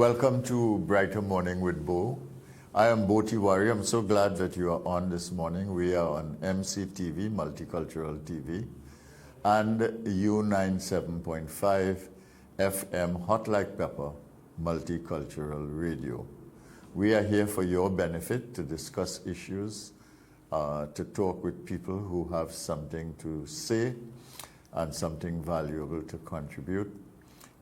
Welcome to Brighter Morning with Bo. I am Bo Tiwari. I'm so glad that you are on this morning. We are on MCTV, Multicultural TV, and U97.5 FM Hot Like Pepper, Multicultural Radio. We are here for your benefit to discuss issues, to talk with people who have something to say and something valuable to contribute.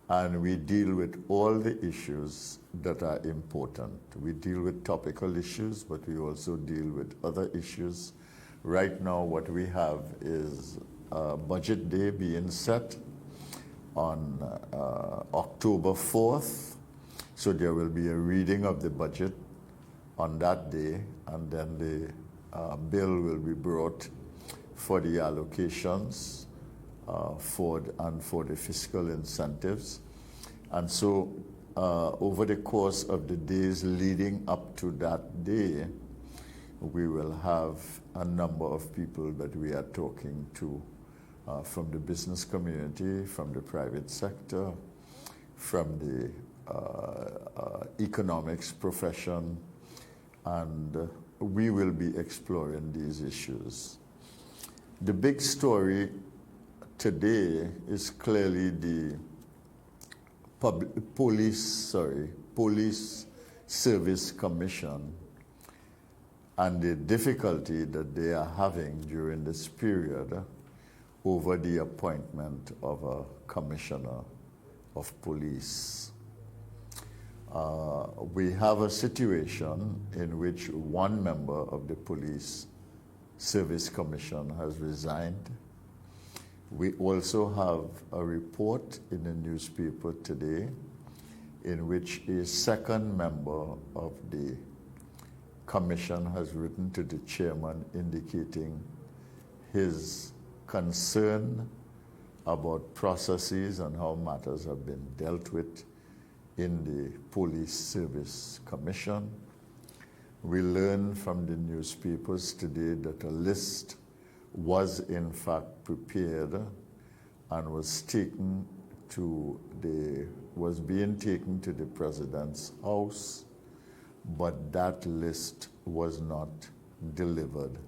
And we deal with all the issues that are important. We deal with topical issues, but we also deal with other issues. Right now, what we have is Budget Day being set on October 4th. So there will be a reading of the budget on that day, and then the bill will be brought for the allocations for the fiscal incentives. And so over the course of the days leading up to that day, we will have a number of people that we are talking to from the business community, from the private sector, from the economics profession, and we will be exploring these issues. The big story today is clearly the Police Service Commission and the difficulty that they are having during this period over the appointment of a commissioner of police. We have a situation in which one member of the Police Service Commission has resigned. We also have a report in the newspaper today in which a second member of the commission has written to the chairman indicating his concern about processes and how matters have been dealt with in the Police Service Commission. We learned from the newspapers today that a list was in fact prepared and was being taken to the president's house, but that list was not delivered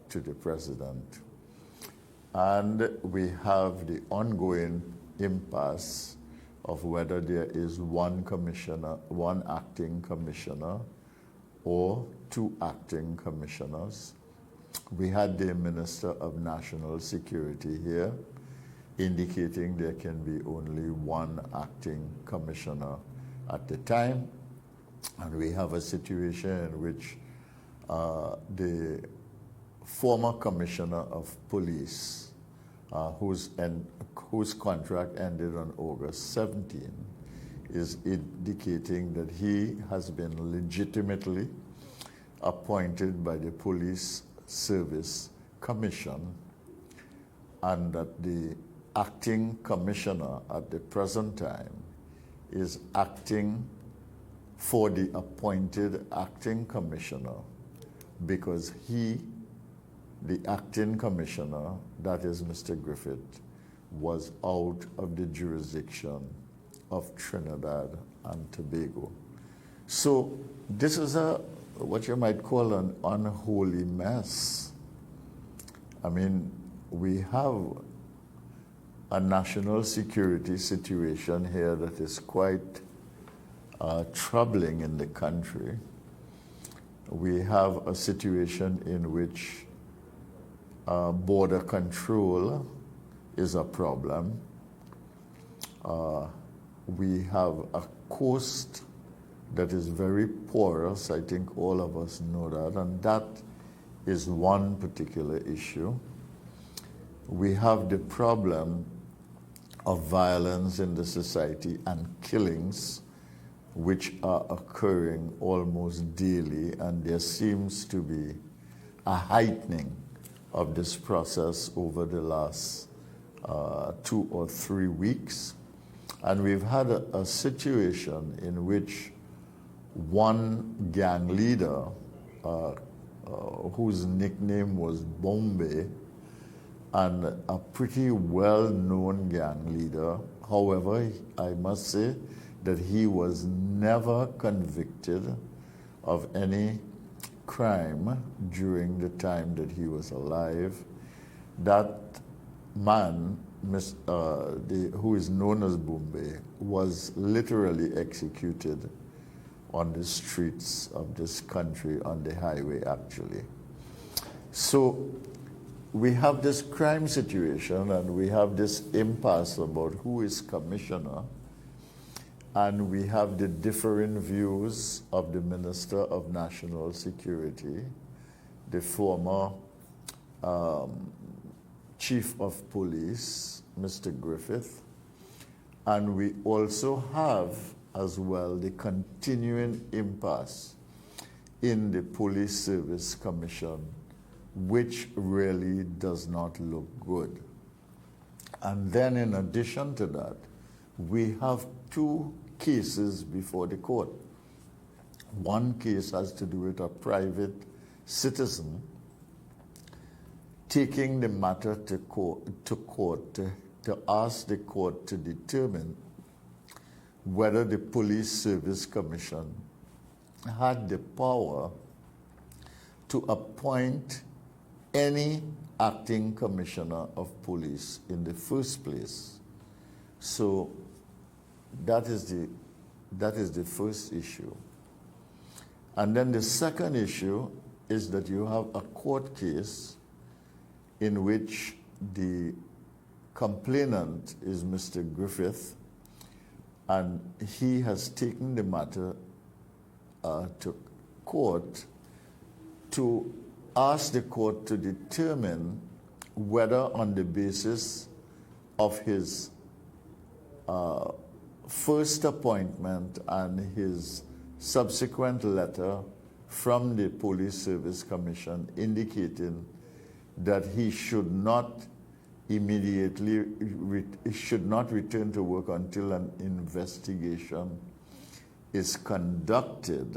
to the president. And we have the ongoing impasse of whether there is one acting commissioner or two acting commissioners. We had the Minister of National Security here indicating there can be only one acting commissioner at the time. And we have a situation in which the former commissioner of police, whose contract ended on August 17, is indicating that he has been legitimately appointed by the Police Service Commission, and that the acting commissioner at the present time is acting for the appointed acting commissioner because the acting commissioner, that is Mr. Griffith, was out of the jurisdiction of Trinidad and Tobago. So this is what you might call an unholy mess. I mean, we have a national security situation here that is quite troubling in the country. We have a situation in which border control is a problem. We have a coast that is very porous. I think all of us know that, and that is one particular issue. We have the problem of violence in the society and killings, which are occurring almost daily, and there seems to be a heightening of this process over the last 2 or 3 weeks. And we've had a situation in which one gang leader, whose nickname was Bombay, and a pretty well-known gang leader. However, I must say that he was never convicted of any crime during the time that he was alive. That man, who is known as Bombay, was literally executed on the streets of this country, on the highway actually. So we have this crime situation and we have this impasse about who is commissioner, and we have the differing views of the Minister of National Security, the former Chief of Police, Mr. Griffith, and we also have as well the continuing impasse in the Police Service Commission, which really does not look good. And then in addition to that, we have two cases before the court. One case has to do with a private citizen taking the matter to court to ask the court to determine whether the Police Service Commission had the power to appoint any acting commissioner of police in the first place. So that is the first issue. And then the second issue is that you have a court case in which the complainant is Mr. Griffith, and he has taken the matter to court to ask the court to determine whether on the basis of his first appointment and his subsequent letter from the Police Service Commission indicating that he should not immediately, should not return to work until an investigation is conducted.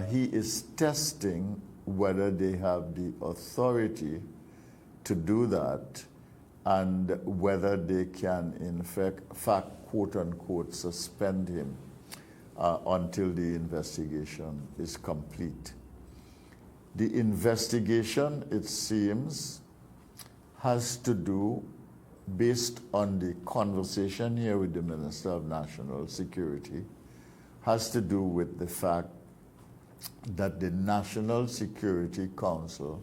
He is testing whether they have the authority to do that and whether they can, in fact, quote unquote, suspend him until the investigation is complete. The investigation, it seems, has to do, based on the conversation here with the Minister of National Security, has to do with the fact that the National Security Council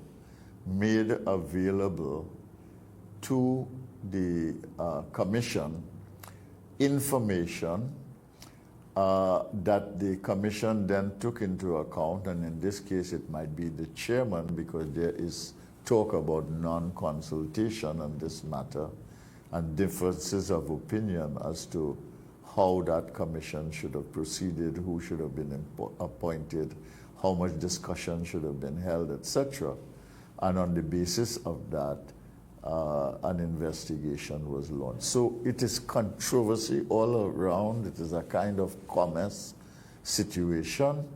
made available to the Commission information that the Commission then took into account, and in this case it might be the chairman, because there is talk about non-consultation on this matter and differences of opinion as to how that commission should have proceeded, who should have been appointed, how much discussion should have been held, etc. And on the basis of that, an investigation was launched. So it is controversy all around. It is a kind of commerce situation,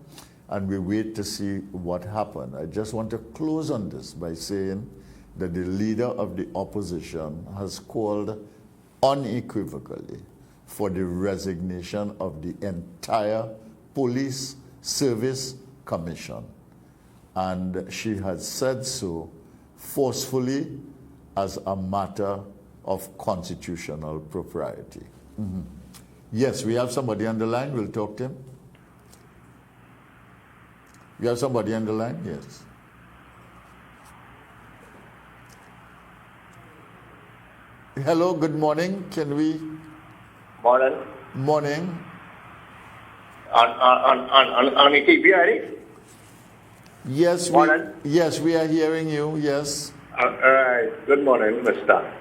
and we wait to see what happened. I just want to close on this by saying that the leader of the opposition has called unequivocally for the resignation of the entire Police Service Commission. And she has said so forcefully as a matter of constitutional propriety. Mm-hmm. Yes, we have somebody on the line. We'll talk to him. You have somebody on the line? Yes. Hello, good morning. Can we? Morning. Morning. On the TV, right? Yes, we are hearing you, yes. All right. Good morning, mister.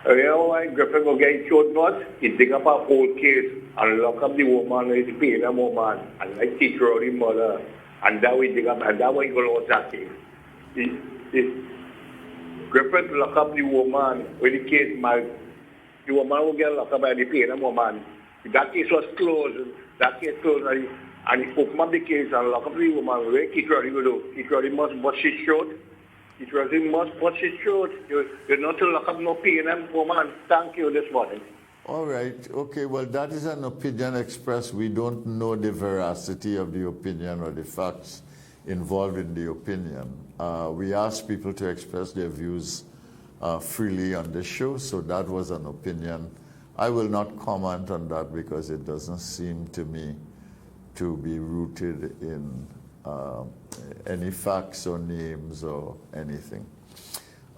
You know why Griffin will get short note? He dig up an old case and lock up the woman, he's paying a woman, and like teach her the mother, and that way dig up, and that way he go out that case. Griffin lock up the woman with the case, the woman will get locked up by the paying a woman. That case was closed, and he opened up the case and lock up the woman. Where Kitradi will do? Kitradi must bust his short. Kitradi must bust his short. You're not to lock up no paying a woman. Thank you this morning. All right. Okay. Well, that is an opinion expressed. We don't know the veracity of the opinion or the facts involved in the opinion. We ask people to express their views freely on the show, so that was an opinion. I will not comment on that because it doesn't seem to me to be rooted in any facts or names or anything.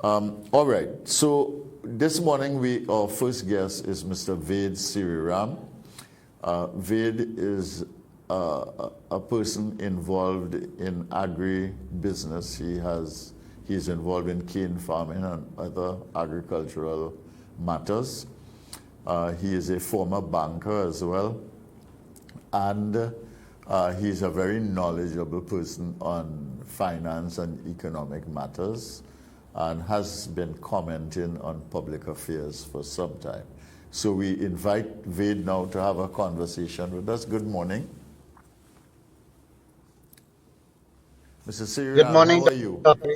All right. So this morning, our first guest is Mr. Seereeram. Ved is a person involved in agri-business. He's involved in cane farming and other agricultural matters. He is a former banker as well. And he's a very knowledgeable person on finance and economic matters, and has been commenting on public affairs for some time. So we invite Ved now to have a conversation with us. Good morning. Mr. Seereeram, Good morning, how are you? Dr.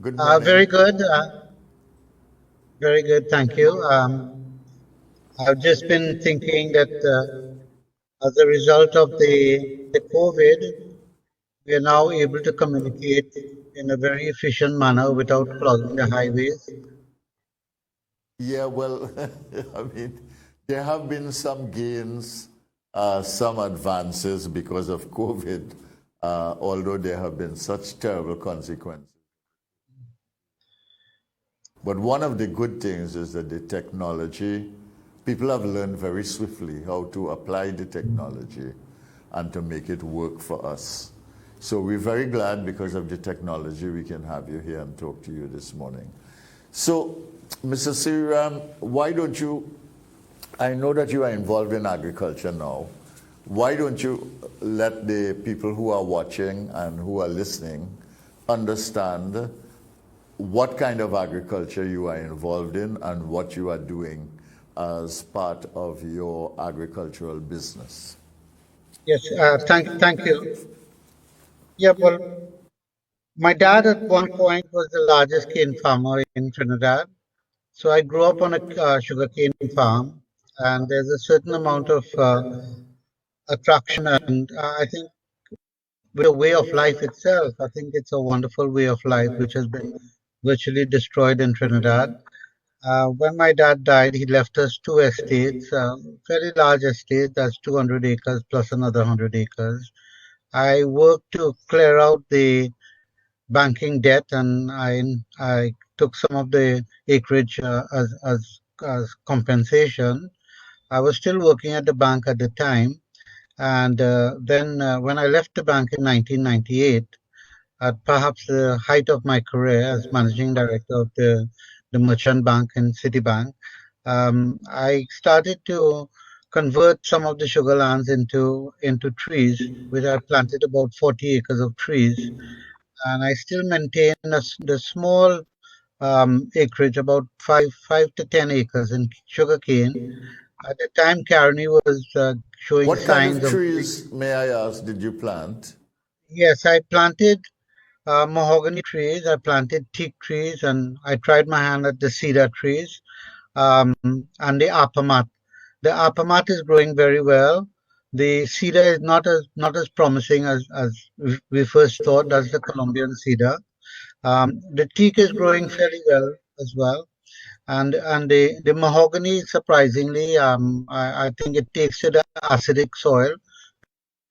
Good morning. Very good. Very good. Thank you. I've just been thinking that as a result of the COVID, we are now able to communicate in a very efficient manner without clogging the highways. Yeah, well, I mean, there have been some gains, some advances because of COVID, although there have been such terrible consequences. But one of the good things is that the technology, people have learned very swiftly how to apply the technology and to make it work for us. So we're very glad because of the technology we can have you here and talk to you this morning. So, Mr. Seereeram, why don't you, I know that you are involved in agriculture now, why don't you let the people who are watching and who are listening understand what kind of agriculture you are involved in and what you are doing as part of your agricultural business? Yes, thank you. Yeah, well, my dad at one point was the largest cane farmer in Trinidad. So I grew up on a sugarcane farm, and there's a certain amount of attraction, and I think with the way of life itself, I think it's a wonderful way of life which has been virtually destroyed in Trinidad. When my dad died, he left us two estates, very large estates, that's 200 acres plus another 100 acres. I worked to clear out the banking debt, and I took some of the acreage as compensation. I was still working at the bank at the time, and then when I left the bank in 1998, at perhaps the height of my career as managing director of the merchant bank in Citibank, I started to convert some of the sugar lands into trees, which I planted about 40 acres of trees, and I still maintain the small acreage, about five to 10 acres in sugarcane. At the time, Carney was showing What kind signs of of. trees, may I ask, did you plant? Yes, I planted mahogany trees, I planted teak trees, and I tried my hand at the cedar trees, and the apamat. The apamat is growing very well. The cedar is not as promising as we first thought. That's the Colombian cedar. The teak is growing fairly well as well, and the mahogany, surprisingly, I think it takes to the acidic soil,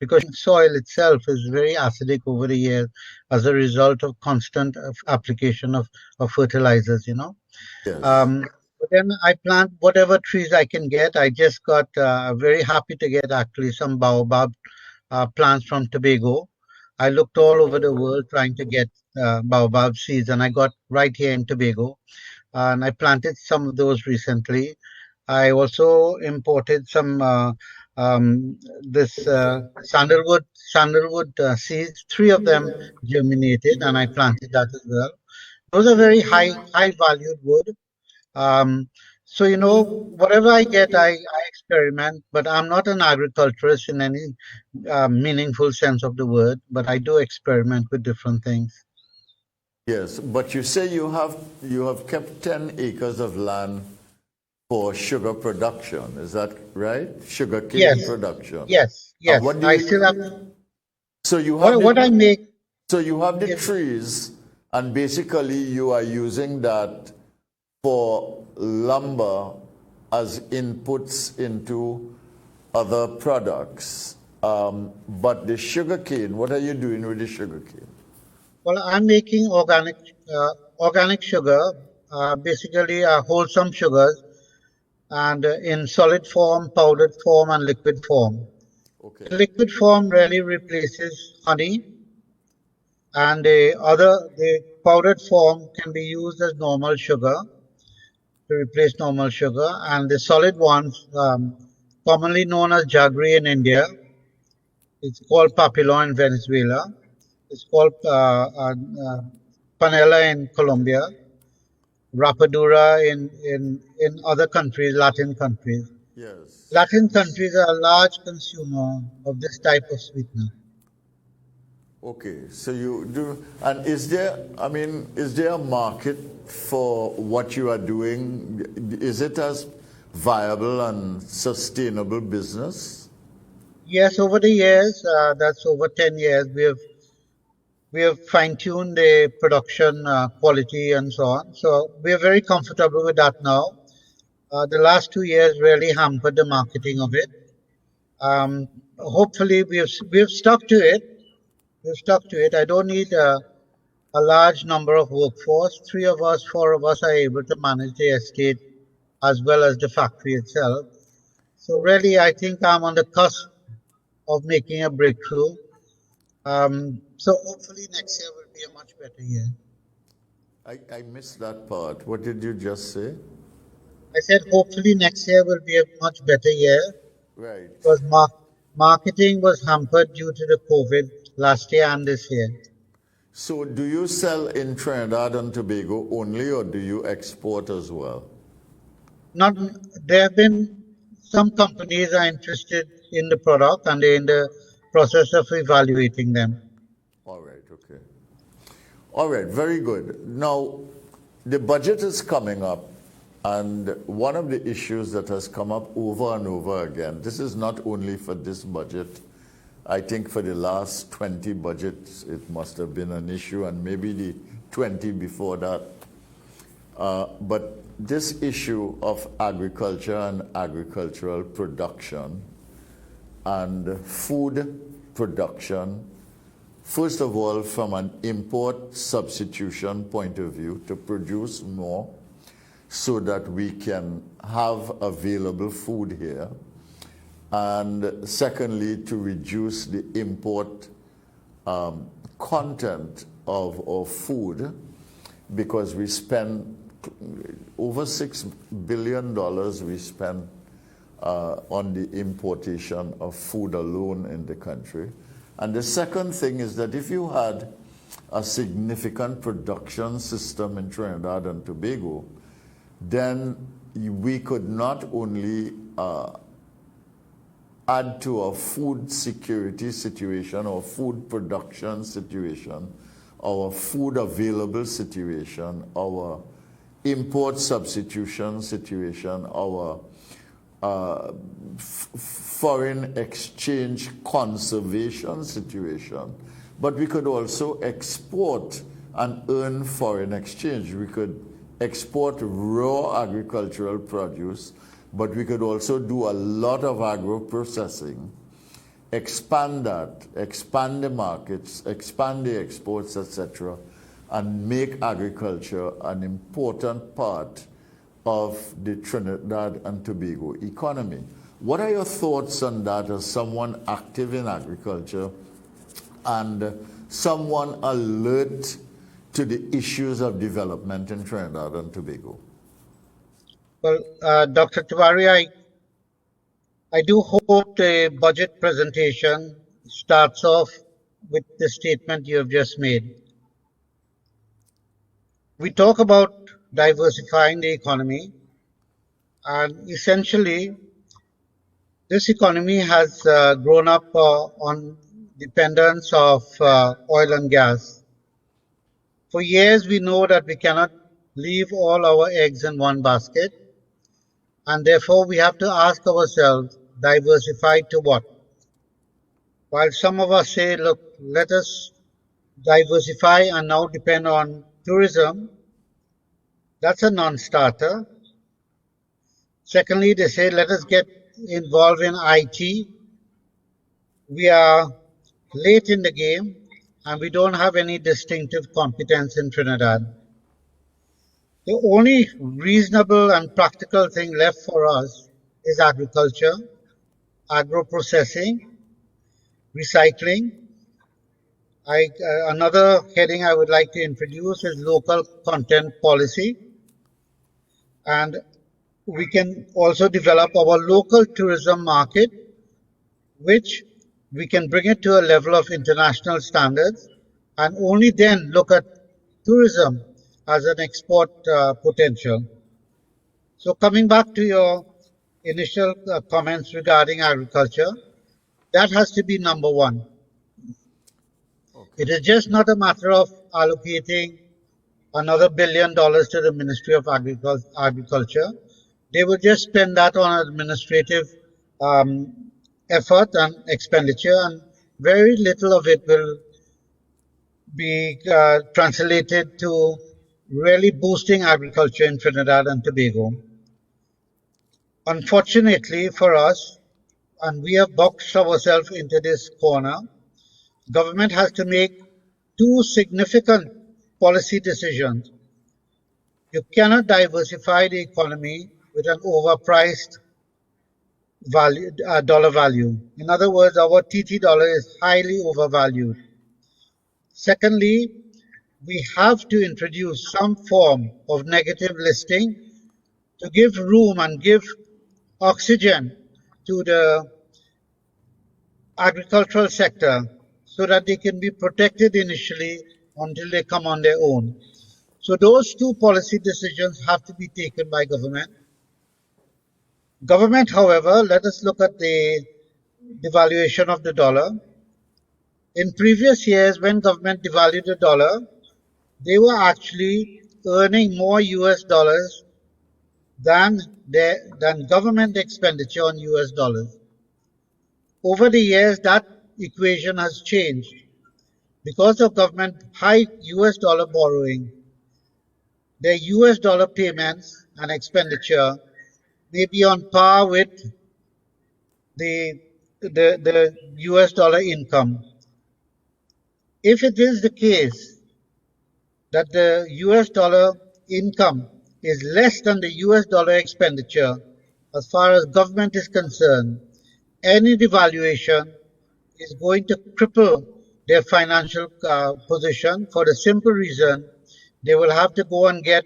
because soil itself is very acidic over the years as a result of constant application of fertilizers. Yes. But then I plant whatever trees I can get. I just got very happy to get actually some baobab plants from Tobago. I looked all over the world trying to get baobab seeds, and I got right here in Tobago. And I planted some of those recently. I also imported some this sandalwood seeds. Three of them germinated, and I planted that as well. Those are very high valued wood. Um, so whatever I get, I experiment. But I'm not an agriculturist in any meaningful sense of the word. But I do experiment with different things. Yes, but you say you have kept 10 acres of land for sugar production. Is that right? Sugar cane Yes, production. yes, And yes. what do I you? still have So you have what I the make. so you have the Yes, trees, and basically you are using that for lumber as inputs into other products. But the sugar cane, what are you doing with the sugar cane? well, I'm making organic sugar, basically wholesome sugars, and in solid form, powdered form, and liquid form. Okay. The liquid form really replaces honey, and the powdered form can be used as normal sugar to replace normal sugar, and the solid ones, commonly known as jaggery in India, it's called papillo in Venezuela, it's called panela in Colombia, rapadura in other countries, Latin countries. Yes. Latin countries are a large consumer of this type of sweetener. Okay, so you do, and is there, I mean, is there a market for what you are doing? Is it as viable and sustainable business? Yes, over the years, that's over 10 years, we have fine-tuned the production quality and so on. So we are very comfortable with that now. The last 2 years really hampered the marketing of it. Hopefully, we have stuck to it. We've stuck to it. I don't need a large number of workforce. Three of us, four of us are able to manage the estate as well as the factory itself. So really, I think I'm on the cusp of making a breakthrough. So hopefully next year will be a much better year. I missed that part. What did you just say? I said hopefully next year will be a much better year Right. because marketing was hampered due to the COVID last year and this year. So do you sell in Trinidad and Tobago only, or do you export as well? Not there have been some companies are interested in the product and they're in the process of evaluating them. All right, okay. All right, very good. Now, the budget is coming up, and one of the issues that has come up over and over again, this is not only for this budget, I think for the last 20 budgets, it must have been an issue, and maybe the 20 before that. But this issue of agriculture and agricultural production and food production, first of all, from an import substitution point of view, to produce more so that we can have available food here. And secondly, to reduce the import content of our food, because we spend over $6 billion we spend on the importation of food alone in the country. And the second thing is that if you had a significant production system in Trinidad and Tobago, then we could not only add to our food security situation, our food production situation, our food available situation, our import substitution situation, our foreign exchange conservation situation, but we could also export and earn foreign exchange. We could export raw agricultural produce, but we could also do a lot of agro-processing, expand that, expand the markets, expand the exports, etc., and make agriculture an important part of the Trinidad and Tobago economy. What are your thoughts on that as someone active in agriculture and someone alert to the issues of development in Trinidad and Tobago? Well, Dr. Tiwari, I do hope the budget presentation starts off with the statement you have just made. We talk about diversifying the economy, and essentially, this economy has grown up on dependence of oil and gas. For years, we know that we cannot leave all our eggs in one basket, and therefore we have to ask ourselves, diversify to what? While some of us say, look, let us diversify and now depend on tourism, that's a non-starter. Secondly, they say, let us get involved in IT. We are late in the game and we don't have any distinctive competence in Trinidad. The only reasonable and practical thing left for us is agriculture, agro-processing, recycling. Another heading I would like to introduce is local content policy. And we can also develop our local tourism market, which we can bring it to a level of international standards, and only then look at tourism as an export potential. So coming back to your initial comments regarding agriculture, that has to be number one. Okay. It is just not a matter of allocating another $1 billion to the Ministry of Agriculture. They will just spend that on administrative effort and expenditure, and very little of it will be translated to really boosting agriculture in Trinidad and Tobago. Unfortunately for us, and we have boxed ourselves into this corner, government has to make two significant policy decisions. You cannot diversify the economy with an overpriced dollar value. In other words, our TT dollar is highly overvalued. Secondly, we have to introduce some form of negative listing to give room and give oxygen to the agricultural sector so that they can be protected initially until they come on their own. So those two policy decisions have to be taken by government. Government, however, let us look at the devaluation of the dollar. In previous years, when government devalued the dollar, they were actually earning more US dollars than government expenditure on US dollars. Over the years, that equation has changed. Because of government high US dollar borrowing, their US dollar payments and expenditure may be on par with the US dollar income. If it is the case that the US dollar income is less than the US dollar expenditure, as far as government is concerned, any devaluation is going to cripple their financial position for the simple reason they will have to go and get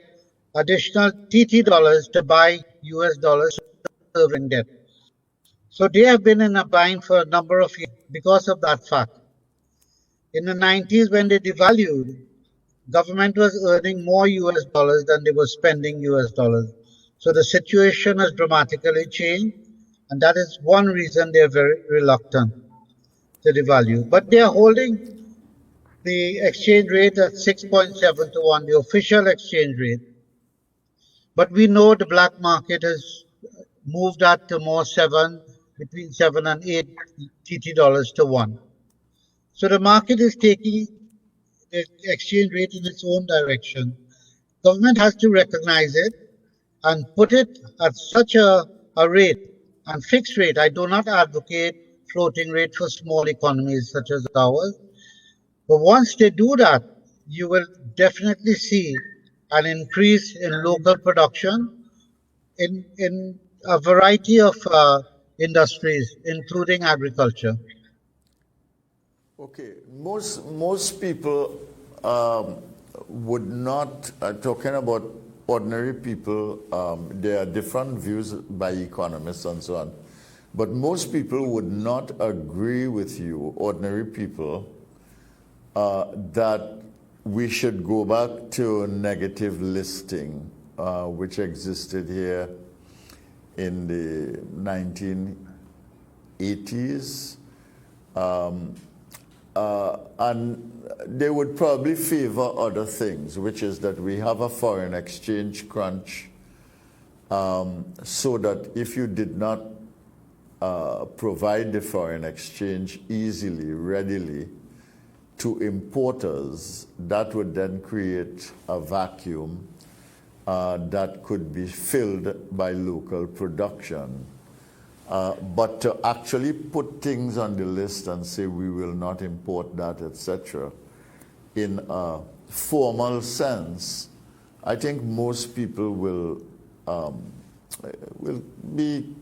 additional TT dollars to buy US dollars serving debt. So they have been in a bind for a number of years because of that fact. In the 90s, when they devalued, government was earning more US dollars than they were spending US dollars. So the situation has dramatically changed, and that is one reason they're very reluctant to devalue. But they're holding the exchange rate at 6.7 to 1, the official exchange rate. But we know the black market has moved that to more between 7 and 8 TT dollars to 1. So the market is taking the exchange rate in its own direction. Government has to recognize it and put it at such a rate and fixed rate. I do not advocate floating rate for small economies such as ours. But once they do that, you will definitely see an increase in local production in a variety of industries, including agriculture. Okay, most people would not, talking about ordinary people, there are different views by economists and so on, but most people would not agree with you, ordinary people, that we should go back to negative listing, which existed here in the 1980s. And they would probably favor other things, which is that we have a foreign exchange crunch. so that if you did not provide the foreign exchange easily, readily to importers, that would then create a vacuum that could be filled by local production. But to actually put things on the list and say we will not import that, etc., in a formal sense, I think most people will be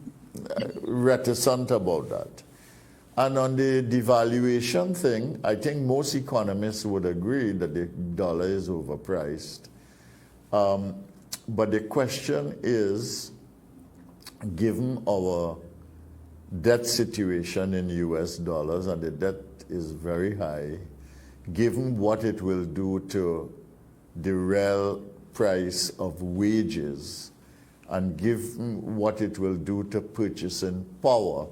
reticent about that. And on the devaluation thing, I think most economists would agree that the dollar is overpriced. But the question is, given our debt situation in US dollars, and the debt is very high, given what it will do to the real price of wages, and given what it will do to purchasing power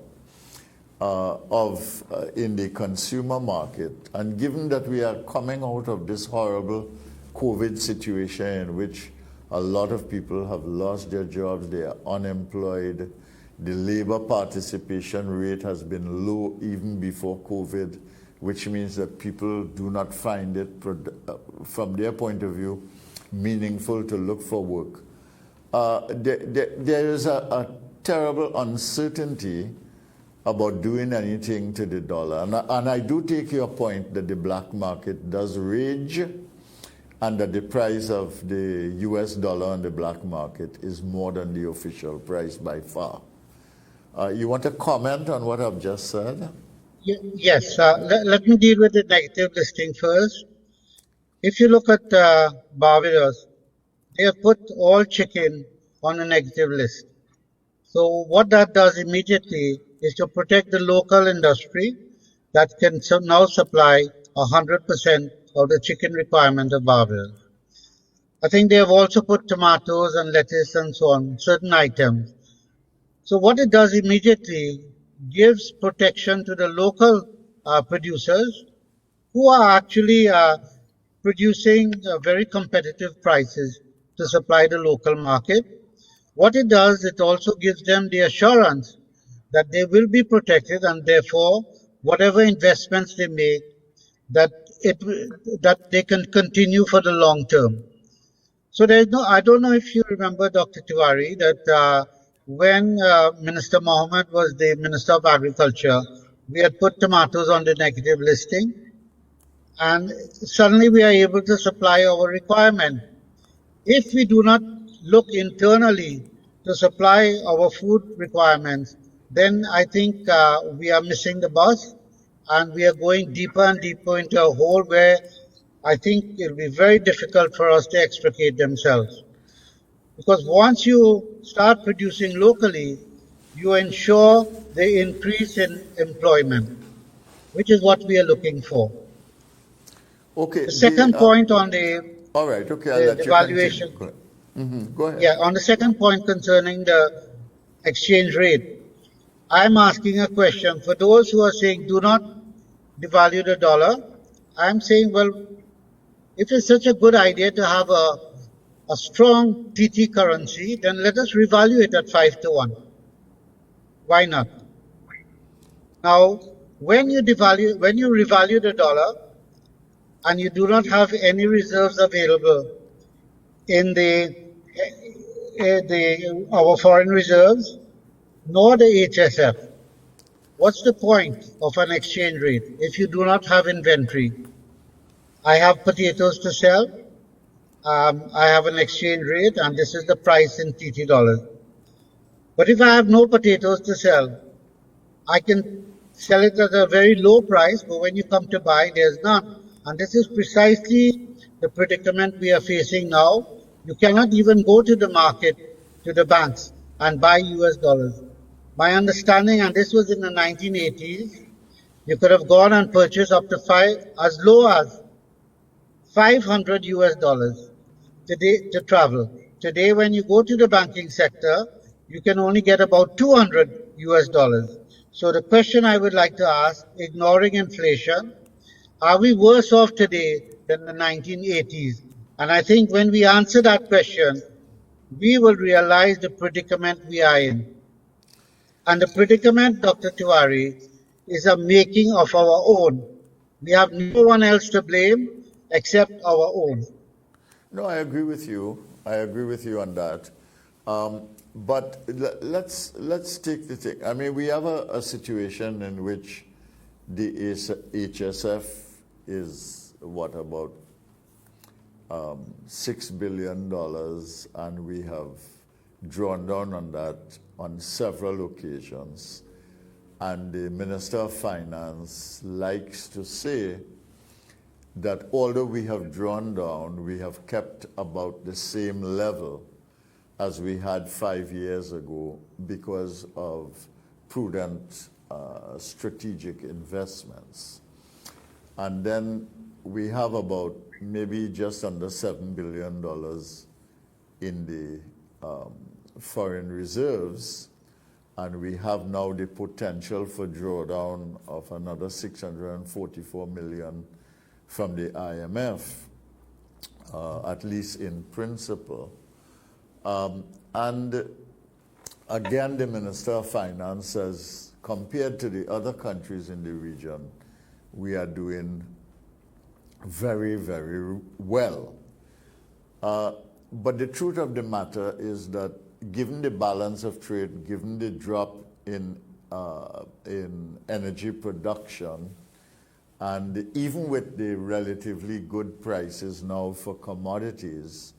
in the consumer market, and given that we are coming out of this horrible COVID situation in which a lot of people have lost their jobs, they are unemployed, the labor participation rate has been low even before COVID, which means that people do not find it, from their point of view, meaningful to look for work. There is a terrible uncertainty about doing anything to the dollar. And I do take your point that the black market does rage and that the price of the US dollar on the black market is more than the official price by far. You want to comment on what I've just said? Yes. Let me deal with the negative listing first. If you look at Barbados, they have put all chicken on a negative list. So what that does immediately is to protect the local industry that can now supply 100% of the chicken requirement of Barbados. I think they have also put tomatoes and lettuce and so on, certain items. So what it does immediately gives protection to the local producers who are actually producing very competitive prices to supply the local market. What it does, it also gives them the assurance that they will be protected, and therefore whatever investments they make, that they can continue for the long term. So I don't know if you remember, Dr. Tiwari, that when Minister Mohammed was the Minister of Agriculture, we had put tomatoes on the negative listing, and suddenly we are able to supply our requirement. If we do not look internally to supply our food requirements, then I think we are missing the bus, and we are going deeper and deeper into a hole where I think it will be very difficult for us to extricate themselves. Because once you start producing locally, you ensure the increase in employment, which is what we are looking for. Okay. The second point on all right. Okay. I'll let the you valuation. Go ahead. Go ahead. Yeah. On the second point concerning the exchange rate, I'm asking a question for those who are saying do not devalue the dollar. I'm saying, well, if it's such a good idea to have a strong TT currency, then let us revalue it at 5-1. Why not? Now, when you revalue the dollar and you do not have any reserves available in our foreign reserves, nor the HSF, what's the point of an exchange rate if you do not have inventory? I have potatoes to sell. I have an exchange rate, and this is the price in TT dollars. But if I have no potatoes to sell, I can sell it at a very low price, but when you come to buy, there's none. And this is precisely the predicament we are facing now. You cannot even go to the market, to the banks, and buy US dollars. My understanding, and this was in the 1980s, you could have gone and purchased up to as low as 500 US dollars today to travel. Today, when you go to the banking sector, you can only get about 200 US dollars. So the question I would like to ask, ignoring inflation, are we worse off today than the 1980s? And I think when we answer that question, we will realize the predicament we are in. And the predicament, Dr. Tiwari, is a making of our own. We have no one else to blame except our own. No, I agree with you. I agree with you on that. But let's take the thing. I mean, we have a situation in which the HSF is what, about $6 billion, and we have drawn down on that on several occasions. And the Minister of Finance likes to say that although we have drawn down, we have kept about the same level as we had 5 years ago because of prudent strategic investments. And then we have about maybe just under $7 billion in the foreign reserves, and we have now the potential for drawdown of another 644 million from the IMF, at least in principle. And again, the Minister of Finance says, compared to the other countries in the region, we are doing very, very well. But the truth of the matter is that given the balance of trade, given the drop in energy production, and even with the relatively good prices now for commodities,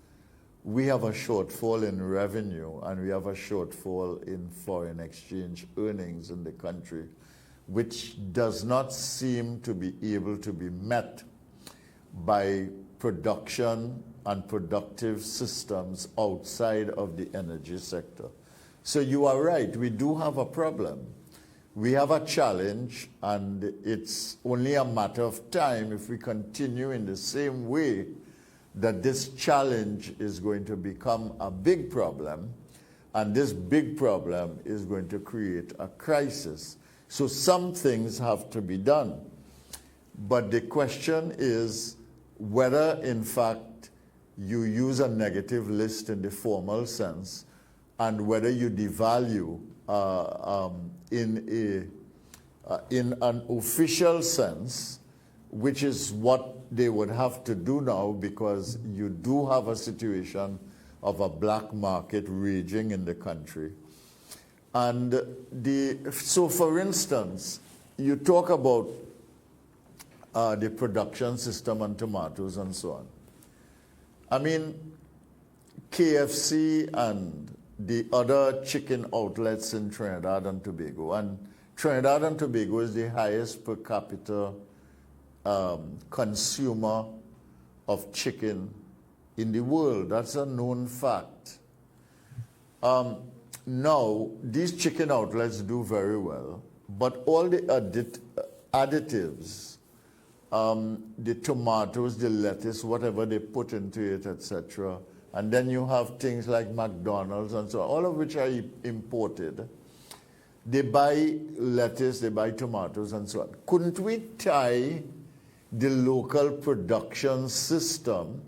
we have a shortfall in revenue and we have a shortfall in foreign exchange earnings in the country, which does not seem to be able to be met by production and productive systems outside of the energy sector. So you are right, we do have a problem. We have a challenge, and it's only a matter of time if we continue in the same way that this challenge is going to become a big problem, and this big problem is going to create a crisis. So some things have to be done. But the question is whether, in fact, you use a negative list in the formal sense, and whether you devalue in an official sense, which is what they would have to do now, because you do have a situation of a black market raging in the country. And so for instance, you talk about the production system on tomatoes and so on. I mean, KFC and the other chicken outlets in Trinidad and Tobago, and Trinidad and Tobago is the highest per capita consumer of chicken in the world. That's a known fact. Now, these chicken outlets do very well, but all the additives, the tomatoes, the lettuce, whatever they put into it, etc., and then you have things like McDonald's and so on, all of which are imported. They buy lettuce, they buy tomatoes and so on. Couldn't we tie the local production system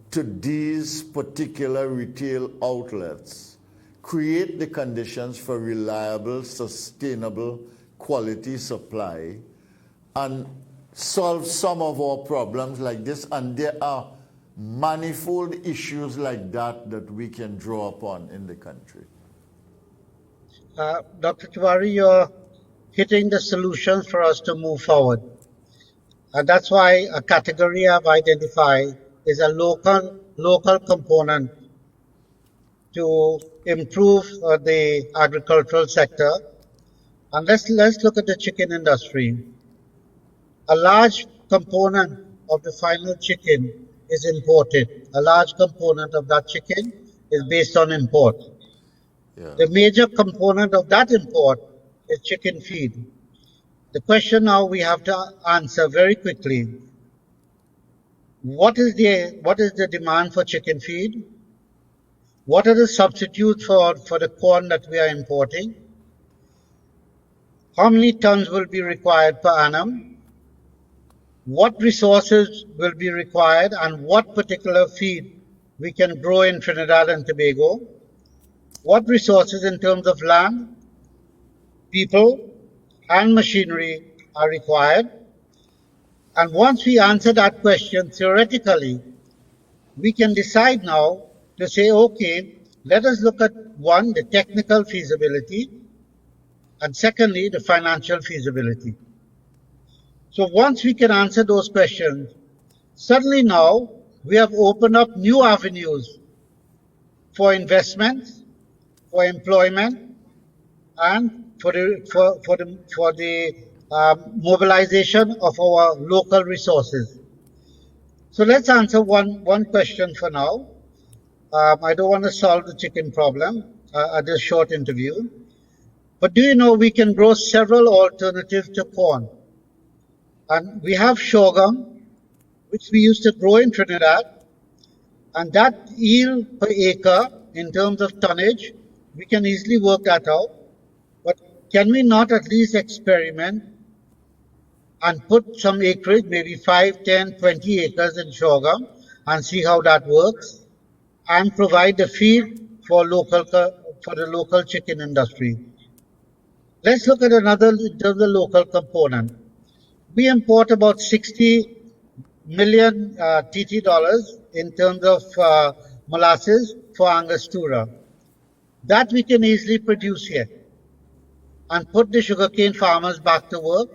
to these particular retail outlets, create the conditions for reliable, sustainable, quality supply, and solve some of our problems like this? And there are manifold issues like that that we can draw upon in the country. Dr. Tiwari, you're hitting the solutions for us to move forward. And that's why a category I've identified is a local component to improve the agricultural sector. And let's look at the chicken industry. A large component of the final chicken is imported. A large component of that chicken is based on import. Yeah. The major component of that import is chicken feed. The question now we have to answer very quickly: what is the demand for chicken feed? What are the substitutes for the corn that we are importing? How many tons will be required per annum? What resources will be required, and what particular feed we can grow in Trinidad and Tobago, what resources in terms of land, people, and machinery are required. And once we answer that question theoretically, we can decide now to say, okay, let us look at one, the technical feasibility, and secondly, the financial feasibility. So once we can answer those questions, suddenly now we have opened up new avenues for investments, for employment, and for the mobilization of our local resources. So let's answer one question for now. I don't want to solve the chicken problem at this short interview, but do you know we can grow several alternatives to corn? And we have sorghum, which we used to grow in Trinidad, and that yield per acre in terms of tonnage, we can easily work that out. But can we not at least experiment and put some acreage, maybe 5, 10, 20 acres in sorghum, and see how that works, and provide the feed for the local chicken industry? Let's look at another in terms of the local component. We import about 60 million TT dollars in terms of molasses for Angostura. That we can easily produce here and put the sugarcane farmers back to work.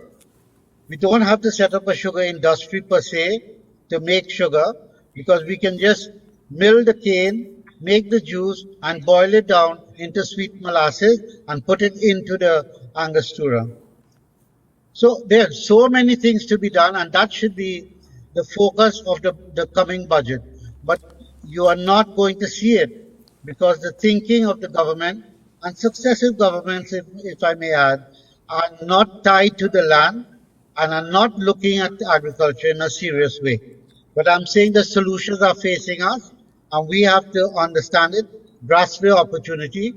We don't have to set up a sugar industry per se to make sugar, because we can just mill the cane, make the juice, and boil it down into sweet molasses and put it into the Angostura. So there are so many things to be done, and that should be the focus of the coming budget. But you are not going to see it, because the thinking of the government and successive governments, if I may add, are not tied to the land and are not looking at agriculture in a serious way. But I'm saying the solutions are facing us, and we have to understand it, grasp the opportunity,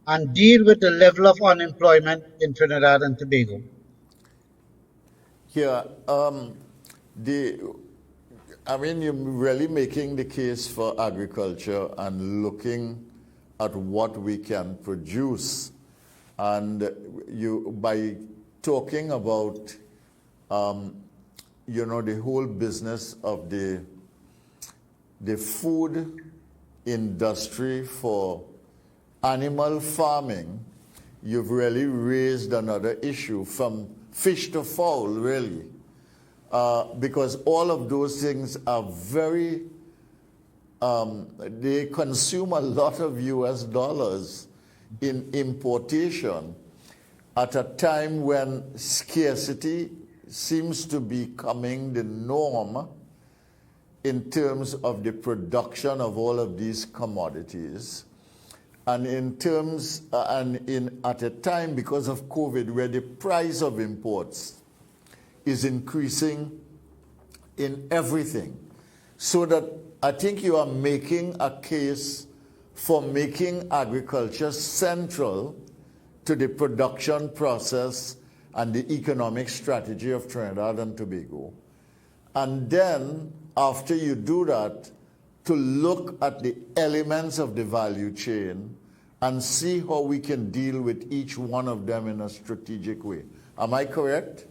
and deal with the level of unemployment in Trinidad and Tobago. Yeah, you're really making the case for agriculture and looking at what we can produce. And by talking about, the whole business of the food industry for animal farming, you've really raised another issue from fish to fowl, really. Because all of those things are they consume a lot of US dollars in importation at a time when scarcity seems to be becoming the norm in terms of the production of all of these commodities. And at a time, because of COVID, where the price of imports is increasing in everything. So that I think you are making a case for making agriculture central to the production process and the economic strategy of Trinidad and Tobago. And then, after you do that, to look at the elements of the value chain and see how we can deal with each one of them in a strategic way. Am I correct?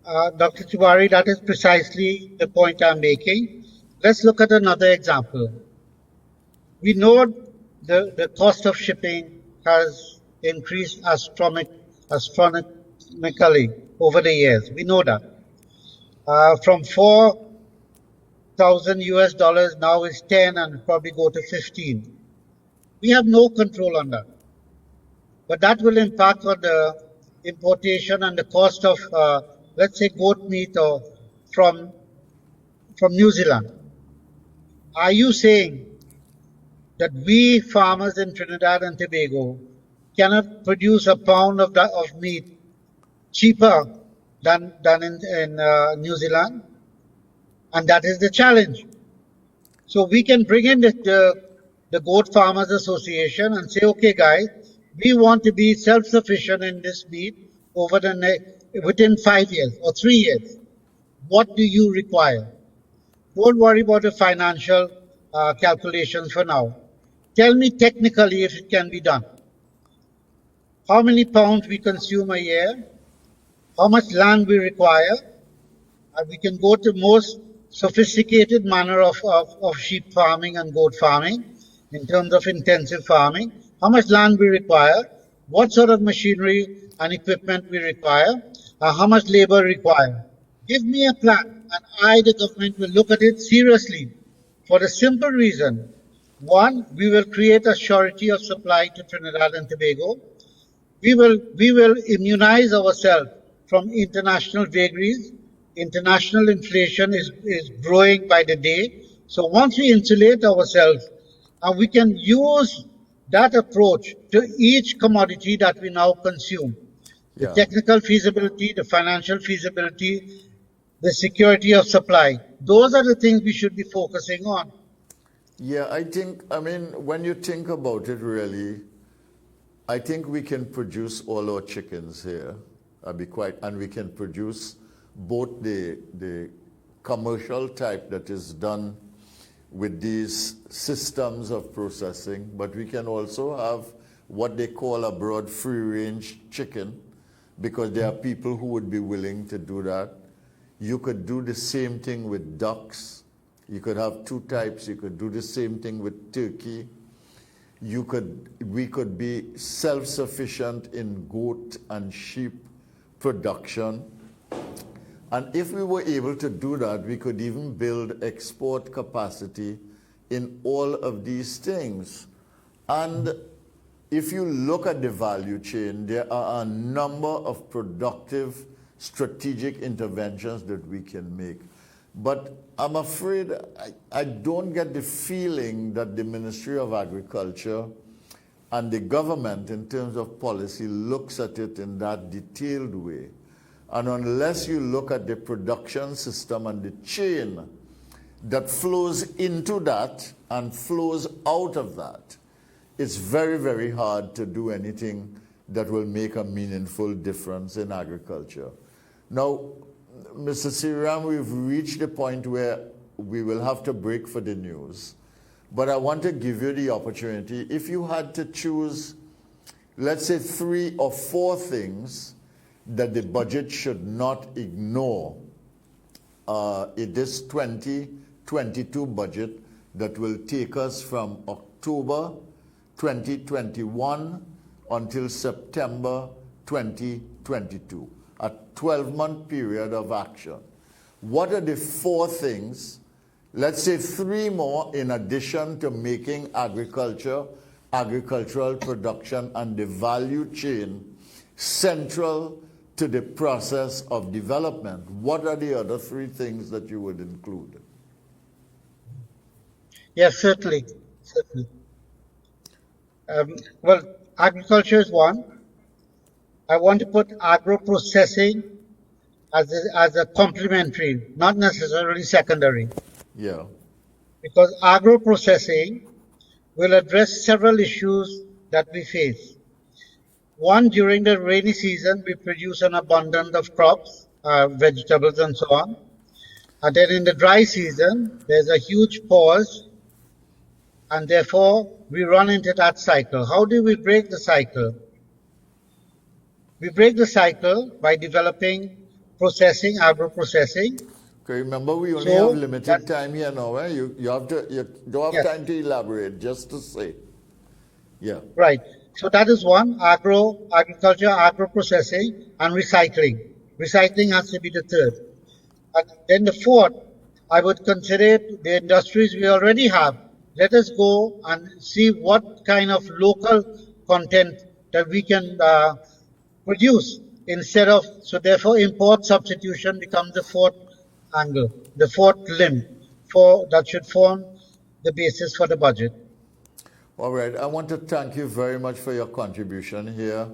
Dr. Tiwari, that is precisely the point I'm making. Let's look at another example. We know the cost of shipping has increased astronomically over the years. We know that. From 4,000 US dollars now is 10 and probably go to 15. We have no control on that. But that will impact on the importation and the cost of, let's say, goat meat or from New Zealand. Are you saying that we farmers in Trinidad and Tobago cannot produce a pound of meat cheaper than in New Zealand? And that is the challenge. So we can bring in the Goat Farmers Association and say, okay, guys, we want to be self-sufficient in this meat within 5 years or 3 years. What do you require? Don't worry about the financial calculations for now. Tell me technically if it can be done. How many pounds we consume a year, how much land we require. We can go to most sophisticated manner of sheep farming and goat farming in terms of intensive farming, how much land we require, what sort of machinery and equipment we require, how much labor required. Give me a plan, and I, the government, will look at it seriously for the simple reason. One, we will create a surety of supply to Trinidad and Tobago. We will immunize ourselves from international vagaries. International inflation is growing by the day. So once we insulate ourselves, and we can use that approach to each commodity that we now consume. The Yeah. technical feasibility, the financial feasibility, the security of supply. Those are the things we should be focusing on. Yeah, I mean, when you think about it really, I think we can produce all our chickens here. And we can produce both the commercial type that is done with these systems of processing, but we can also have what they call a broad free-range chicken, because there are people who would be willing to do that. You could do the same thing with ducks. You could have two types. You could do the same thing with turkey. We could be self-sufficient in goat and sheep production. And if we were able to do that, we could even build export capacity in all of these things. And if you look at the value chain, there are a number of productive strategic interventions that we can make. But I'm afraid I don't get the feeling that the Ministry of Agriculture and the government in terms of policy looks at it in that detailed way. And unless you look at the production system and the chain that flows into that and flows out of that, it's very, very hard to do anything that will make a meaningful difference in agriculture. Now, Mr. Seereeram, we've reached the point where we will have to break for the news. But I want to give you the opportunity, if you had to choose, let's say 3 or 4 things that the budget should not ignore in this 2022 budget that will take us from October 2021 until September 2022, a 12-month period of action. What are the 4 things, let's say 3 more in addition to making agriculture, agricultural production and the value chain central to the process of development? What are the other 3 things that you would include? Yes, certainly. Well, agriculture is one. I want to put agro-processing as a complementary, not necessarily secondary. Yeah. Because agro-processing will address several issues that we face. One, during the rainy season, we produce an abundance of crops, vegetables and so on. And then in the dry season, there's a huge pause, and therefore we run into that cycle. How do we break the cycle? We break the cycle by developing processing, agro-processing. Okay, remember we only have limited time here now. Eh? You don't have time to elaborate, just to say. Yeah. Right. So that is one, agriculture, agro-processing, and recycling. Recycling has to be the third. And then the fourth, I would consider the industries we already have. Let us go and see what kind of local content that we can produce instead of, so therefore import substitution becomes the fourth angle, the fourth limb that should form the basis for the budget. All right, I want to thank you very much for your contribution here.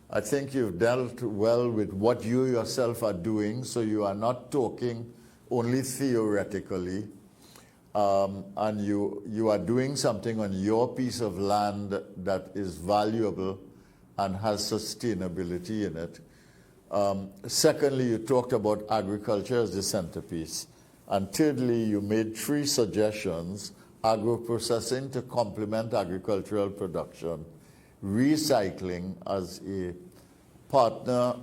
I think you've dealt well with what you yourself are doing, so you are not talking only theoretically, and you are doing something on your piece of land that is valuable and has sustainability in it. Secondly, you talked about agriculture as the centerpiece. And thirdly, you made 3 suggestions agro-processing to complement agricultural production, recycling as a partner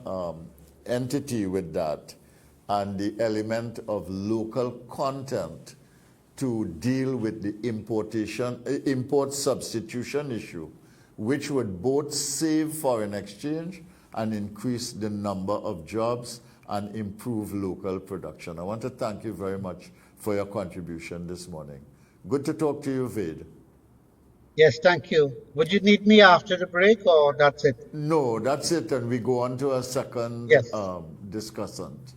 entity with that, and the element of local content to deal with the import substitution issue, which would both save foreign exchange and increase the number of jobs and improve local production. I want to thank you very much for your contribution this morning. Good to talk to you, Ved. Yes, thank you. Would you need me after the break or that's it? No, that's it, and we go on to a second Yes. discussant.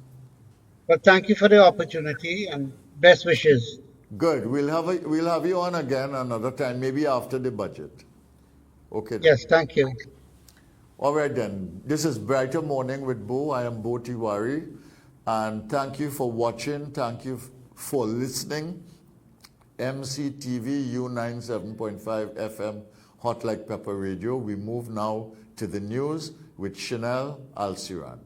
Well, thank you for the opportunity and best wishes. Good. We'll have you on again another time, maybe after the budget. Okay. Then. Yes, thank you. All right then. This is Brighter Morning with Bo. I am Bo Tiwari, and thank you for watching. Thank you for listening. MCTV U97.5 FM Hot Like Pepper Radio. We move now to the news with Chanel Alciran.